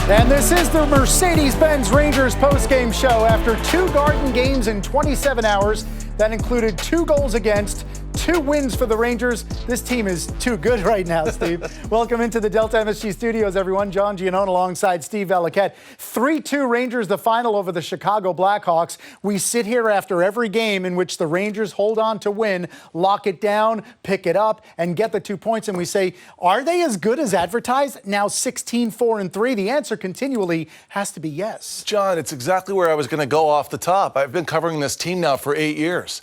And this is the Mercedes-Benz Rangers postgame show. After 2 Garden games in 27 hours, that included 2 goals against, 2 wins for the Rangers. This team is too good right now, Steve. Welcome into the Delta MSG studios, everyone. John Giannone alongside Steve Valiquette. 3-2 Rangers, the final over the Chicago Blackhawks. We sit here after every game in which the Rangers hold on to win, lock it down, pick it up, and get the 2 points. And we say, are they as good as advertised? Now 16-4-3. The answer continually has to be yes. John, it's exactly where I was going to go off the top. I've been covering this team now for 8 years.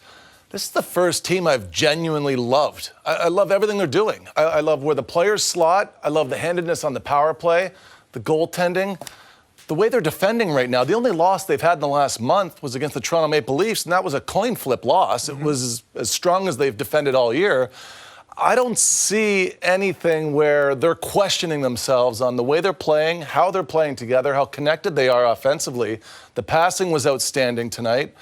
This is the first team I've genuinely loved. I love everything they're doing. I love where the players slot. I love the handedness on the power play, the goaltending, the way they're defending right now. The only loss they've had in the last month was against the Toronto Maple Leafs, and that was a coin flip loss. It was as strong as they've defended all year. I don't see anything where they're questioning themselves on the way they're playing, how they're playing together, how connected they are offensively. The passing was outstanding tonight.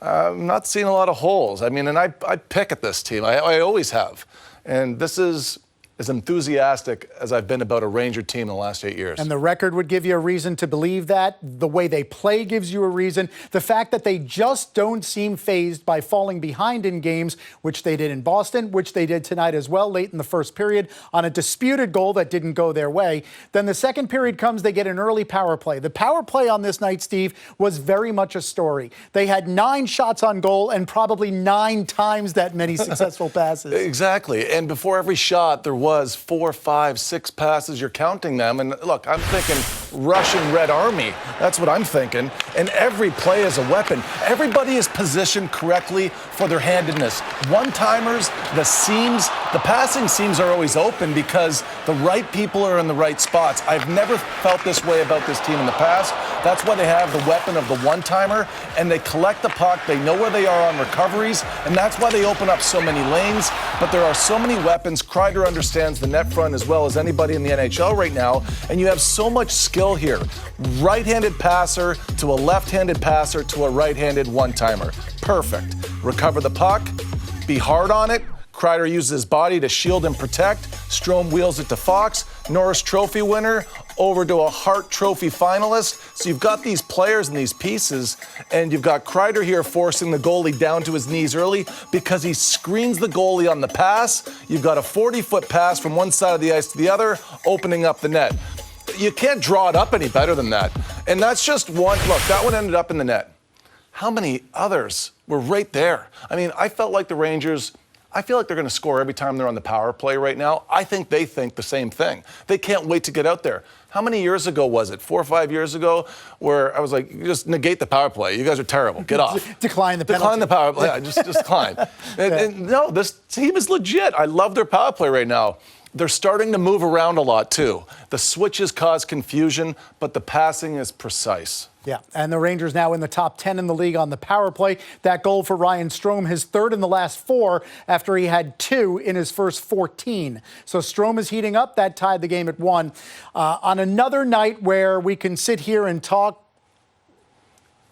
I'm not seeing a lot of holes. I mean, and I pick at this team. I always have. And this is as enthusiastic as I've been about a Ranger team in the last 8 years. And the record would give you a reason to believe that. The way they play gives you a reason. The fact that they just don't seem fazed by falling behind in games, which they did in Boston, which they did tonight as well, late in the first period, on a disputed goal that didn't go their way. Then the second period comes, they get an early power play. The power play on this night, Steve, was very much a story. They had 9 shots on goal and probably 9 times that many successful passes. Exactly. And before every shot, there was 4, 5, 6 passes. You're counting them. And look, I'm thinking Russian Red Army. That's what I'm thinking. And every play is a weapon. Everybody is positioned correctly for their handedness. One-timers, the seams, the passing seams are always open because the right people are in the right spots. I've never felt this way about this team in the past. That's why they have the weapon of the one-timer, and they collect the puck. They know where they are on recoveries, and that's why they open up so many lanes. But there are so many weapons. Kreider understands the net front as well as anybody in the NHL right now, and you have so much skill here. Right-handed passer to a left-handed passer to a right-handed one-timer. Perfect. Recover the puck, be hard on it. Kreider uses his body to shield and protect. Strome wheels it to Fox. Norris Trophy winner over to a Hart Trophy finalist. So you've got these players and these pieces, and you've got Kreider here forcing the goalie down to his knees early because he screens the goalie on the pass. You've got a 40-foot pass from one side of the ice to the other, opening up the net. You can't draw it up any better than that. And that's just one. Look, that one ended up in the net. How many others were right there? I mean, I felt like the Rangers, I feel like they're going to score every time they're on the power play right now. I think they think the same thing. They can't wait to get out there. How many years ago was it? 4 or 5 years ago, where I was like, just negate the power play. You guys are terrible. Get off. Decline the penalty. Decline the power play. Yeah, just decline. And no, this team is legit. I love their power play right now. They're starting to move around a lot, too. The switches cause confusion, but the passing is precise. Yeah, and the Rangers now in the top 10 in the league on the power play. That goal for Ryan Strome, his 3rd in the last 4 after he had 2 in his first 14. So Strome is heating up. That tied the game at 1. On another night where we can sit here and talk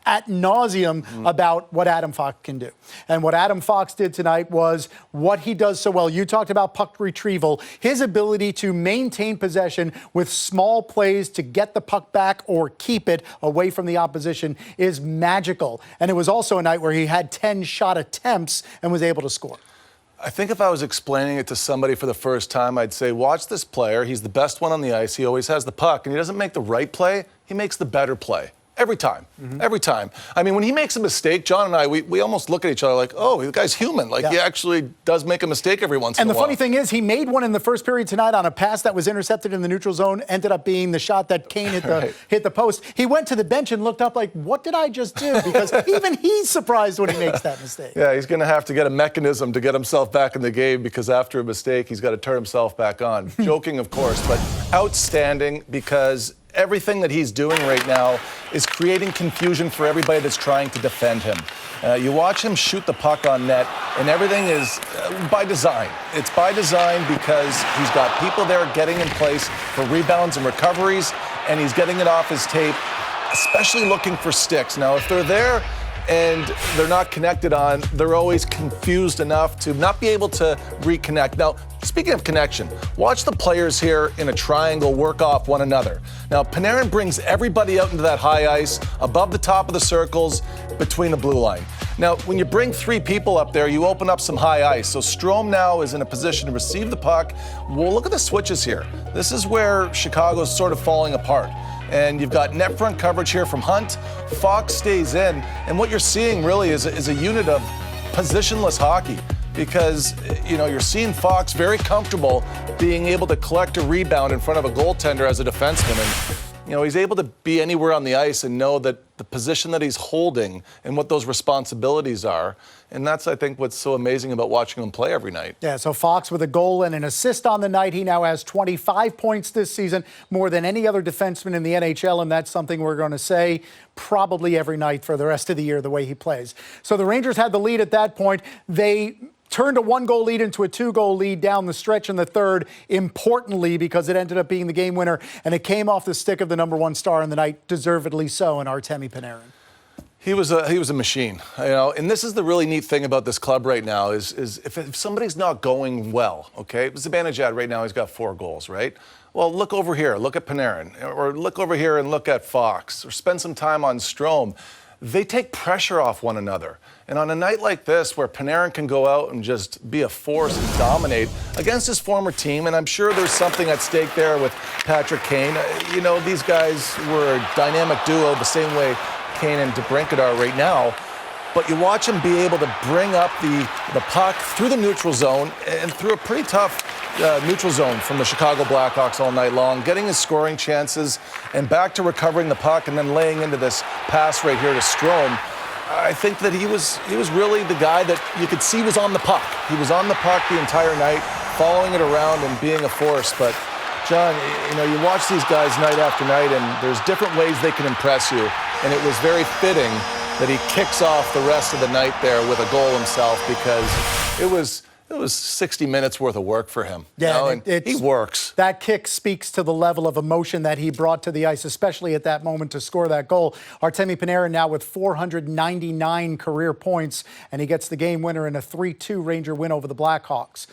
ad nauseum about what Adam Fox can do. And what Adam Fox did tonight was what he does so well. You talked about puck retrieval. His ability to maintain possession with small plays to get the puck back or keep it away from the opposition is magical. And it was also a night where he had 10 shot attempts and was able to score. I think if I was explaining it to somebody for the first time, I'd say, watch this player. He's the best one on the ice. He always has the puck. And he doesn't make the right play. He makes the better play. Every time. Every time. I mean, when he makes a mistake, John and I, we almost look at each other like, oh, the guy's human. Like, he actually does make a mistake every once in a while. And the funny thing is, he made one in the first period tonight on a pass that was intercepted in the neutral zone, ended up being the shot that Kane hit the post. He went to the bench and looked up like, what did I just do? Because even he's surprised when he makes that mistake. Yeah, he's going to have to get a mechanism to get himself back in the game because after a mistake, he's got to turn himself back on. Joking, of course, but outstanding because everything that he's doing right now is creating confusion for everybody that's trying to defend him. You watch him shoot the puck on net, and everything is by design. It's by design because he's got people there getting in place for rebounds and recoveries, and he's getting it off his tape, especially looking for sticks. Now, if they're there, and they're not connected on, they're always confused enough to not be able to reconnect. Now, speaking of connection, watch the players here in a triangle work off one another. Now, Panarin brings everybody out into that high ice, above the top of the circles, between the blue line. Now, when you bring 3 people up there, you open up some high ice. So Strome now is in a position to receive the puck. Well, look at the switches here. This is where Chicago's sort of falling apart. And you've got net front coverage here from Hunt. Fox stays in. And what you're seeing really is a unit of positionless hockey, because you're seeing Fox very comfortable being able to collect a rebound in front of a goaltender as a defenseman. And he's able to be anywhere on the ice and know that the position that he's holding and what those responsibilities are. And that's, I think, what's so amazing about watching him play every night. Yeah, so Fox with a goal and an assist on the night. He now has 25 points this season, more than any other defenseman in the NHL, and that's something we're going to say probably every night for the rest of the year, the way he plays. So the Rangers had the lead at that point. They turned a 1-goal lead into a 2-goal lead down the stretch in the third, importantly, because it ended up being the game winner, and it came off the stick of the number 1 star in the night, deservedly so, in Artemi Panarin. He was a machine, and this is the really neat thing about this club right now is if somebody's not going well, okay, Zibanejad right now, he's got 4 goals, right? Well, look over here, look at Panarin, or look over here and look at Fox, or spend some time on Strome. They take pressure off one another. And on a night like this, where Panarin can go out and just be a force and dominate against his former team, and I'm sure there's something at stake there with Patrick Kane. These guys were a dynamic duo the same way Kane and DeBrincat are right now. But you watch him be able to bring up the puck through the neutral zone and through a pretty tough neutral zone from the Chicago Blackhawks all night long, getting his scoring chances and back to recovering the puck and then laying into this pass right here to Strome. I think that he was really the guy that you could see was on the puck. He was on the puck the entire night, following it around and being a force. But, John, you watch these guys night after night, and there's different ways they can impress you. And it was very fitting that he kicks off the rest of the night there with a goal himself, because it was 60 minutes worth of work for him. Yeah, and he works. That kick speaks to the level of emotion that he brought to the ice, especially at that moment to score that goal. Artemi Panarin now with 499 career points, and he gets the game winner in a 3-2 Ranger win over the Blackhawks.